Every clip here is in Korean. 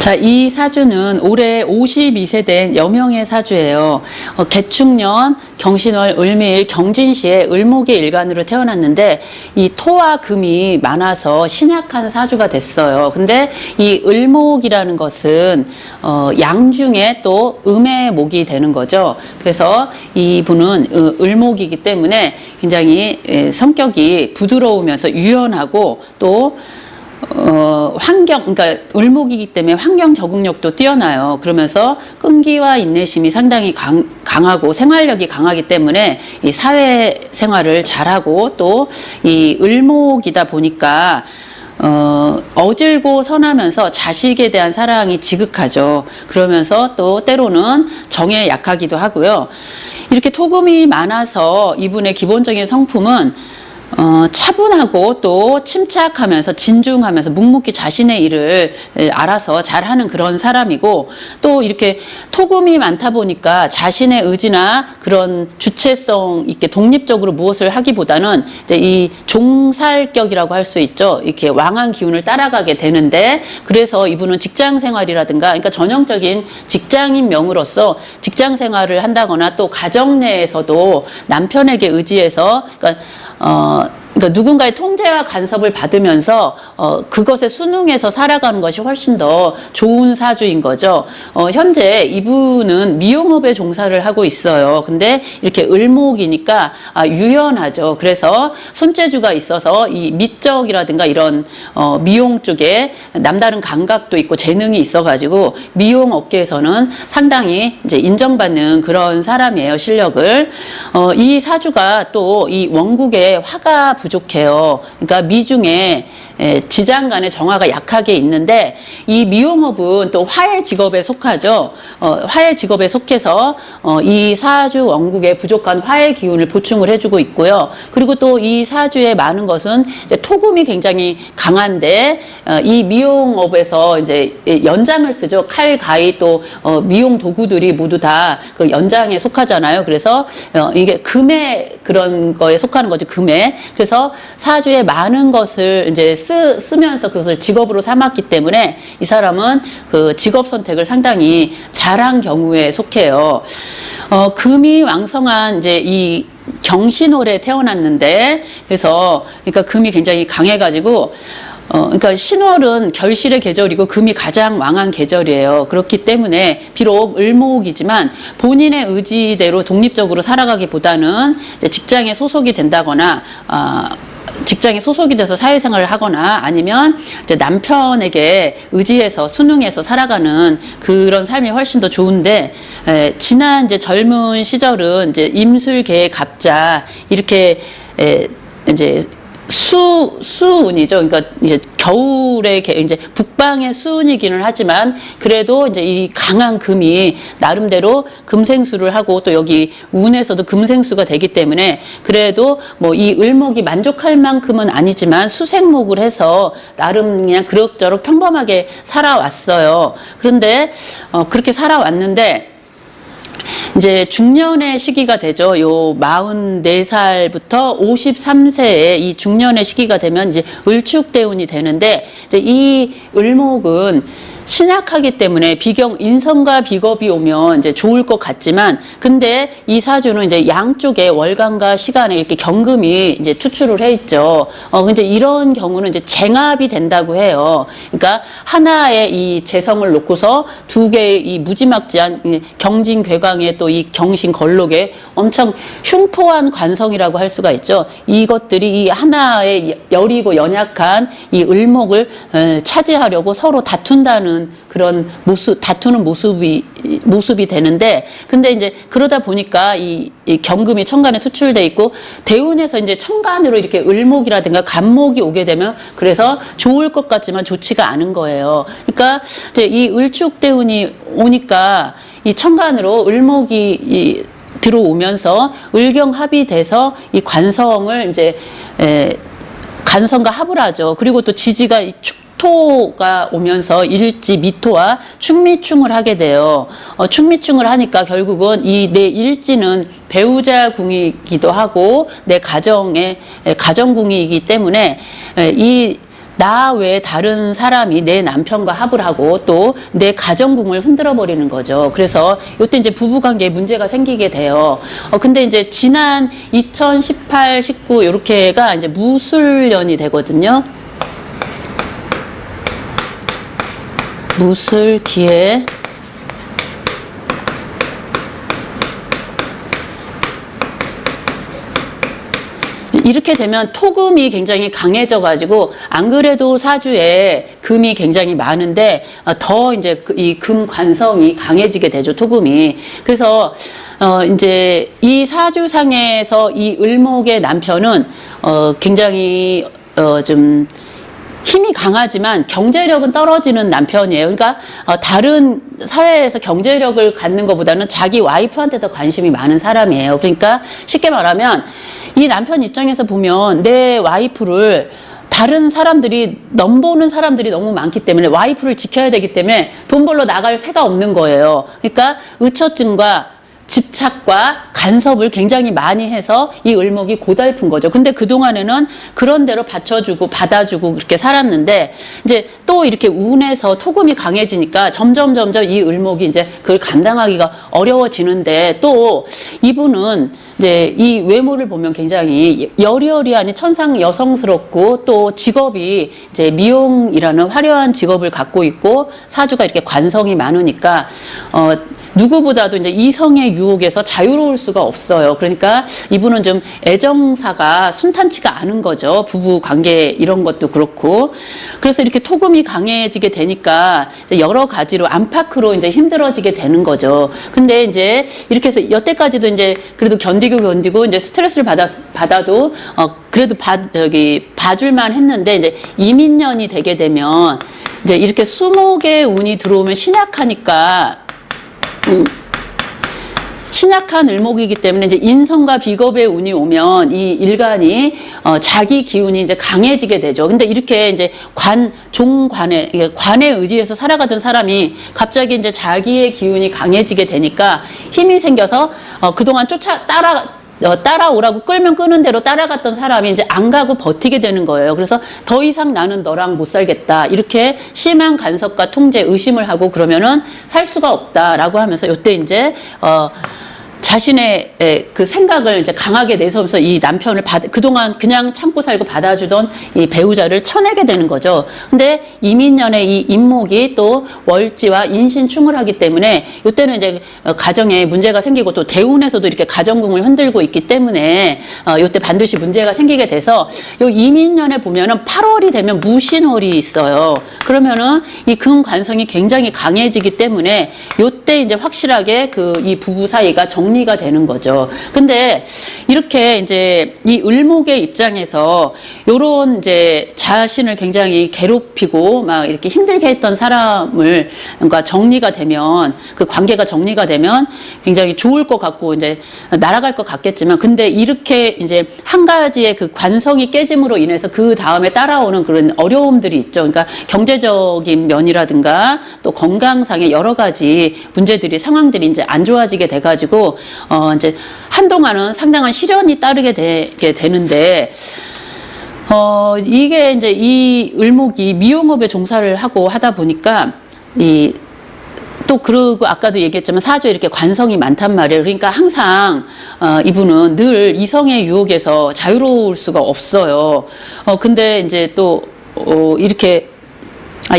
자, 이 사주는 올해 52세 된 여명의 사주예요. 개축년, 경신월, 을미일, 경진시에 을목의 일간으로 태어났는데 이 토와 금이 많아서 신약한 사주가 됐어요. 근데 이 을목이라는 것은 양중에 또 음의 목이 되는 거죠. 그래서 이분은 을목이기 때문에 굉장히 성격이 부드러우면서 유연하고 또 그러니까 을목이기 때문에 환경 적응력도 뛰어나요. 그러면서 끈기와 인내심이 상당히 강하고 생활력이 강하기 때문에 이 사회생활을 잘하고 또 이 을목이다 보니까 어질고 선하면서 자식에 대한 사랑이 지극하죠. 그러면서 또 때로는 정에 약하기도 하고요. 이렇게 토금이 많아서 이분의 기본적인 성품은 차분하고 또 침착하면서 진중하면서 묵묵히 자신의 일을 알아서 잘하는 그런 사람이고, 또 이렇게 토금이 많다 보니까 자신의 의지나 그런 주체성 있게 독립적으로 무엇을 하기보다는 이제 이 종살격이라고 할 수 있죠. 이렇게 왕한 기운을 따라가게 되는데, 그래서 이분은 직장 생활이라든가, 그러니까 전형적인 직장인 명으로서 직장 생활을 한다거나 또 가정 내에서도 남편에게 의지해서 그러니까 누군가의 통제와 간섭을 받으면서 그것에 순응해서 살아가는 것이 훨씬 더 좋은 사주인 거죠. 현재 이분은 미용업에 종사를 하고 있어요. 근데 이렇게 을목이니까 유연하죠. 그래서 손재주가 있어서 이 미적이라든가 이런 미용 쪽에 남다른 감각도 있고 재능이 있어가지고 미용 업계에서는 상당히 이제 인정받는 그런 사람이에요. 실력을. 이 사주가 또 이 원국에 화가 부족해요. 그러니까 미중에 지장 간의 정화가 약하게 있는데, 이 미용업은 또 화의 직업에 속하죠. 화의 직업에 속해서 이 사주 원국에 부족한 화의 기운을 보충을 해주고 있고요. 그리고 또 이 사주에 많은 것은 이제 토금이 굉장히 강한데, 이 미용업에서 이제 연장을 쓰죠. 칼, 가위 또 미용 도구들이 모두 다 그 연장에 속하잖아요. 그래서 이게 금의 그런 거에 속하는 거죠. 금에. 그래서 사주에 많은 것을 이제 쓰면서 그것을 직업으로 삼았기 때문에 이 사람은 그 직업 선택을 상당히 잘한 경우에 속해요. 금이 왕성한 이제 이 경신월에 태어났는데, 그래서 그러니까 금이 굉장히 강해가지고 그러니까 신월은 결실의 계절이고 금이 가장 왕한 계절이에요. 그렇기 때문에 비록 을목이지만 본인의 의지대로 독립적으로 살아가기보다는 이제 직장에 소속이 된다거나 직장에 소속이 돼서 사회생활을 하거나 아니면 이제 남편에게 의지해서 순응해서 살아가는 그런 삶이 훨씬 더 좋은데, 지난 이제 젊은 시절은 이제 임술계 갑자 이렇게 이제 수운이죠. 그러니까 이제 겨울에 이제 북방의 수운이기는 하지만 그래도 이제 이 강한 금이 나름대로 금생수를 하고 또 여기 운에서도 금생수가 되기 때문에 그래도 뭐 이 을목이 만족할 만큼은 아니지만 수생목을 해서 나름 그냥 그럭저럭 평범하게 살아왔어요. 그런데 그렇게 살아왔는데 이제 중년의 시기가 되죠. 요 44살부터 53세에 이 중년의 시기가 되면 이제 을축대운이 되는데, 이제 이 을목은 신약하기 때문에 인성과 비겁이 오면 이제 좋을 것 같지만, 근데 이 사주는 이제 양쪽에 월간과 시간에 이렇게 경금이 이제 투출을 해 있죠. 근데 이런 경우는 이제 쟁압이 된다고 해요. 그러니까 하나의 이 재성을 놓고서 두 개의 이 무지막지한 경진괴광의 또 이 경신걸록에 엄청 흉포한 관성이라고 할 수가 있죠. 이것들이 이 하나의 여리고 연약한 이 을목을 차지하려고 서로 다툰다는 그런 다투는 모습이 되는데, 근데 이제 그러다 보니까 이 경금이 천간에 투출돼 있고 대운에서 이제 천간으로 이렇게 을목이라든가 간목이 오게 되면 그래서 좋을 것 같지만 좋지가 않은 거예요. 그러니까 이제 이 을축대운이 오니까 이 천간으로 을목이 들어오면서 을경합이 돼서 이 관성을 이제 간성과 합을 하죠. 그리고 또 지지가 토가 오면서 일지 미토와 충미충을 하게 돼요. 충미충을 하니까 결국은 이 내 일지는 배우자 궁이기도 하고 내 가정의 가정궁이기 때문에 이 나 외에 다른 사람이 내 남편과 합을 하고 또 내 가정궁을 흔들어 버리는 거죠. 그래서 이때 이제 부부관계에 문제가 생기게 돼요. 근데 이제 지난 2018, 19 이렇게가 이제 무술년이 되거든요. 무술기에 이렇게 되면 토금이 굉장히 강해져 가지고 안 그래도 사주에 금이 굉장히 많은데 더 이제 이 금 관성이 강해지게 되죠, 토금이. 그래서 이제 이 사주상에서 이 을목의 남편은 굉장히 좀 힘이 강하지만 경제력은 떨어지는 남편이에요. 그러니까 다른 사회에서 경제력을 갖는 것보다는 자기 와이프한테 더 관심이 많은 사람이에요. 그러니까 쉽게 말하면 이 남편 입장에서 보면 내 와이프를 다른 사람들이 넘보는 사람들이 너무 많기 때문에 와이프를 지켜야 되기 때문에 돈 벌러 나갈 새가 없는 거예요. 그러니까 의처증과 집착과 간섭을 굉장히 많이 해서 이 을목이 고달픈 거죠. 근데 그동안에는 그런 대로 받쳐주고 받아주고 그렇게 살았는데 이제 또 이렇게 운에서 토금이 강해지니까 점점 이 을목이 이제 그걸 감당하기가 어려워지는데 또 이분은 이제 이 외모를 보면 굉장히 여리여리하니 천상 여성스럽고 또 직업이 이제 미용이라는 화려한 직업을 갖고 있고 사주가 이렇게 관성이 많으니까 누구보다도 이제 이성의 유혹에서 자유로울 수가 없어요. 그러니까 이분은 좀 애정사가 순탄치가 않은 거죠. 부부 관계 이런 것도 그렇고. 그래서 이렇게 토금이 강해지게 되니까 이제 여러 가지로 안팎으로 이제 힘들어지게 되는 거죠. 근데 이제 이렇게 해서 여태까지도 이제 그래도 견디고 이제 스트레스를 받아도 그래도 봐줄만 했는데 이제 이민년이 되게 되면 이제 이렇게 수목의 운이 들어오면 신약하니까 신약한 을목이기 때문에 이제 인성과 비겁의 운이 오면 이 일간이 자기 기운이 이제 강해지게 되죠. 근데 이렇게 이제 종관에 관에 의지해서 살아가던 사람이 갑자기 이제 자기의 기운이 강해지게 되니까 힘이 생겨서 그동안 따라오라고 끌면 끄는 대로 따라갔던 사람이 이제 안 가고 버티게 되는 거예요. 그래서 더 이상 나는 너랑 못 살겠다. 이렇게 심한 간섭과 통제, 의심을 하고 그러면은 살 수가 없다라고 하면서 이때 이제 자신의 그 생각을 이제 강하게 내세우면서 이 남편을 그동안 그냥 참고 살고 받아주던 이 배우자를 쳐내게 되는 거죠. 근데 이민년의 이 임목이 또 월지와 인신충을 하기 때문에 이때는 이제 가정에 문제가 생기고 또 대운에서도 이렇게 가정궁을 흔들고 있기 때문에 이때 반드시 문제가 생기게 돼서 요 이민년에 보면은 8월이 되면 무신월이 있어요. 그러면은 이 금관성이 굉장히 강해지기 때문에 이때 이제 확실하게 이 부부 사이가 정리가 되는 거죠. 근데 이렇게 이제 이 을목의 입장에서 요런 이제 자신을 굉장히 괴롭히고 막 이렇게 힘들게 했던 사람을 그러니까 정리가 되면 그 관계가 정리가 되면 굉장히 좋을 것 같고 이제 날아갈 것 같겠지만 근데 이렇게 이제 한 가지의 그 관성이 깨짐으로 인해서 그 다음에 따라오는 그런 어려움들이 있죠. 그러니까 경제적인 면이라든가 또 건강상의 여러 가지 문제들이 상황들이 이제 안 좋아지게 돼가지고 이제 한동안은 상당한 시련이 따르게 되는데 이게 이제 이 을목이 미용업에 종사를 하고 하다 보니까 또 그러고 아까도 얘기했지만 사주에 이렇게 관성이 많단 말이에요. 그러니까 항상 이분은 늘 이성의 유혹에서 자유로울 수가 없어요. 근데 이제 또 이렇게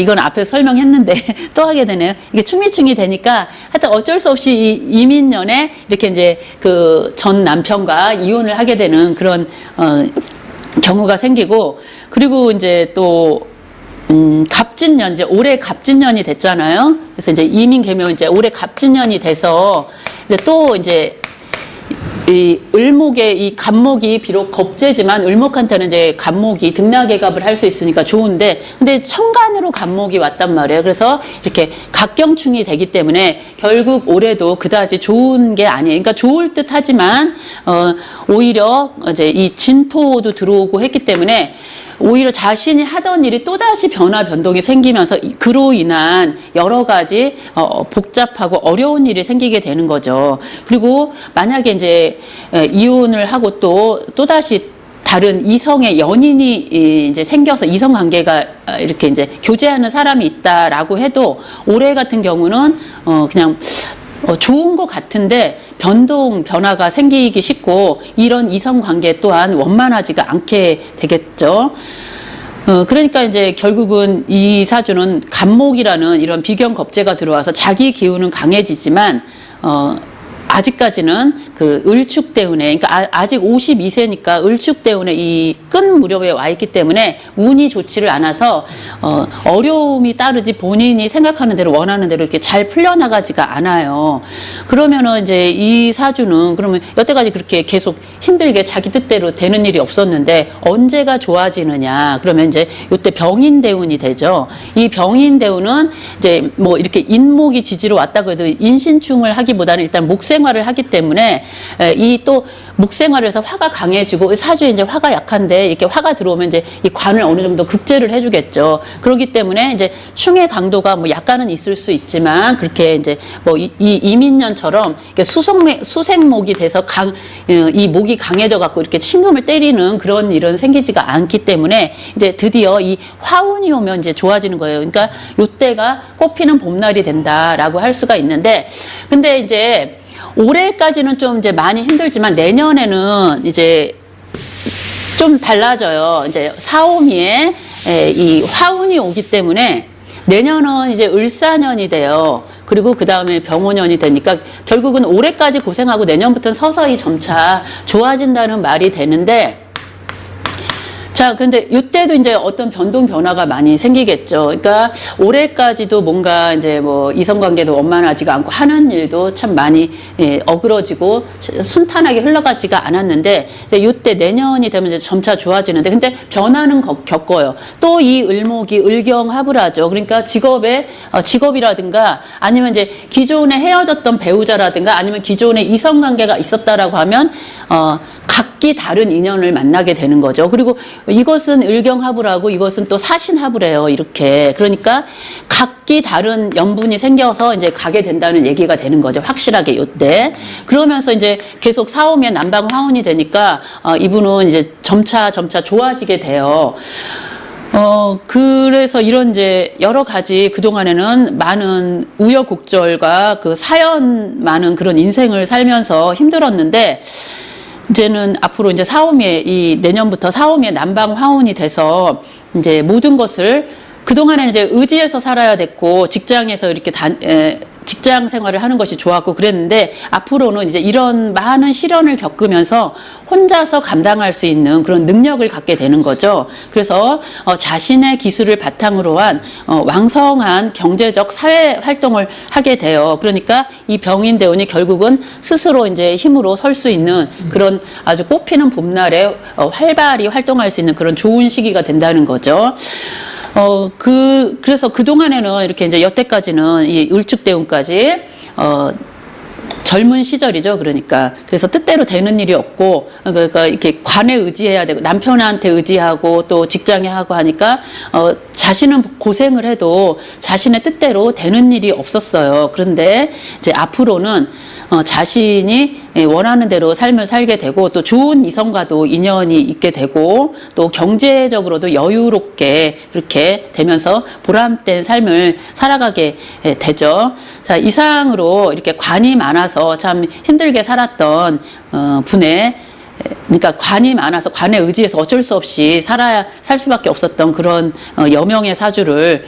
이건 앞에서 설명했는데 또 하게 되네요. 이게 충미충이 되니까 하여튼 어쩔 수 없이 이 이민년에 이렇게 이제 그 전 남편과 이혼을 하게 되는 그런 경우가 생기고 그리고 이제 또 갑진년 이제 올해 갑진년이 됐잖아요. 그래서 이제 이민개묘 이제 올해 갑진년이 돼서 이제 또 이제 이 을목의 이 갑목이 비록 겁재지만 을목한테는 이제 갑목이 등락예갑을 할 수 있으니까 좋은데 근데 천간으로 갑목이 왔단 말이에요. 그래서 이렇게 갑경충이 되기 때문에 결국 올해도 그다지 좋은 게 아니에요. 그러니까 좋을 듯 하지만 오히려 이제 이 진토도 들어오고 했기 때문에 오히려 자신이 하던 일이 또다시 변동이 생기면서 그로 인한 여러 가지 복잡하고 어려운 일이 생기게 되는 거죠. 그리고 만약에 이제 이혼을 하고 또다시 다른 이성의 연인이 이제 생겨서 이성 관계가 이렇게 이제 교제하는 사람이 있다라고 해도 올해 같은 경우는 그냥 좋은 것 같은데 변화가 생기기 쉽고 이런 이성 관계 또한 원만하지가 않게 되겠죠. 그러니까 이제 결국은 이 사주는 간목이라는 이런 비견 겁재가 들어와서 자기 기운은 강해지지만 아직까지는 그 을축 때문에, 그러니까 아직 52세니까 을축 때문에 이 끈 무렵에 와 있기 때문에 운이 좋지를 않아서 어려움이 따르지 본인이 생각하는 대로 원하는 대로 이렇게 잘 풀려나가지가 않아요. 그러면은 이제 이 사주는 그러면 여태까지 그렇게 계속 힘들게 자기 뜻대로 되는 일이 없었는데 언제가 좋아지느냐? 그러면 이제 이때 병인대운이 되죠. 이 병인대운은 이제 뭐 이렇게 인목이 지지로 왔다고 해도 인신충을 하기보다는 일단 목생활을 하기 때문에 이 또 목생활을 해서 화가 강해지고 사주에 이제 화가 약한데 이렇게 화가 들어오면 이제 이 관을 어느 정도 극제를 해주겠죠. 그렇기 때문에 이제 충의 강도가 뭐 약간은 있을 수 있지만 그렇게 이제 뭐 이 이민년처럼 수생목이 돼서 이 목이 강해져 갖고 이렇게 신금을 때리는 그런 일은 생기지가 않기 때문에 이제 드디어 이 화운이 오면 이제 좋아지는 거예요. 그러니까 이때가 꽃피는 봄날이 된다라고 할 수가 있는데, 근데 이제 올해까지는 좀 이제 많이 힘들지만 내년에는 이제 좀 달라져요. 이제 사오미에 이 화운이 오기 때문에 내년은 이제 을사년이 돼요. 그리고 그 다음에 병오년이 되니까 결국은 올해까지 고생하고 내년부터는 서서히 점차 좋아진다는 말이 되는데, 자, 근데 이때도 이제 어떤 변화가 많이 생기겠죠. 그러니까 올해까지도 뭔가 이제 뭐 이성관계도 원만하지가 않고 하는 일도 참 많이 어그러지고 순탄하게 흘러가지가 않았는데, 이제 이때 내년이 되면 이제 점차 좋아지는데, 근데 변화는 겪어요. 또 이 을목이 을경합을 하죠. 그러니까 직업이라든가 아니면 이제 기존에 헤어졌던 배우자라든가 아니면 기존에 이성관계가 있었다라고 하면 각기 다른 인연을 만나게 되는 거죠. 그리고 이것은 을경합을 하고 이것은 또 사신합을 해요. 이렇게. 그러니까 각기 다른 연분이 생겨서 이제 가게 된다는 얘기가 되는 거죠. 확실하게 이때. 그러면서 이제 계속 사오면 남방 화운이 되니까 이분은 이제 점차 좋아지게 돼요. 그래서 이런 이제 여러 가지 그동안에는 많은 우여곡절과 그 사연 많은 그런 인생을 살면서 힘들었는데, 이제는 앞으로 이제 이 내년부터 사오미의 남방 화운이 돼서 이제 모든 것을 그동안에는 이제 의지해서 살아야 됐고 직장에서 이렇게 직장 생활을 하는 것이 좋았고 그랬는데, 앞으로는 이제 이런 많은 시련을 겪으면서 혼자서 감당할 수 있는 그런 능력을 갖게 되는 거죠. 그래서 자신의 기술을 바탕으로 한 왕성한 경제적 사회 활동을 하게 돼요. 그러니까 이 병인대운이 결국은 스스로 이제 힘으로 설 수 있는 그런 아주 꽃피는 봄날에 활발히 활동할 수 있는 그런 좋은 시기가 된다는 거죠. 그래서 그동안에는 이렇게 이제 여태까지는 이 을축대운까지, 젊은 시절이죠. 그래서 뜻대로 되는 일이 없고, 그러니까 이렇게 관에 의지해야 되고, 남편한테 의지하고, 또 직장에 하고 하니까, 자신은 고생을 해도 자신의 뜻대로 되는 일이 없었어요. 그런데 이제 앞으로는 자신이 원하는 대로 삶을 살게 되고, 또 좋은 이성과도 인연이 있게 되고, 또 경제적으로도 여유롭게 그렇게 되면서 보람된 삶을 살아가게 되죠. 자, 이상으로 이렇게 관이 많아서 참 힘들게 살았던 분의, 그러니까 관이 많아서 관에 의지해서 어쩔 수 없이 살 수밖에 없었던 그런 여명의 사주를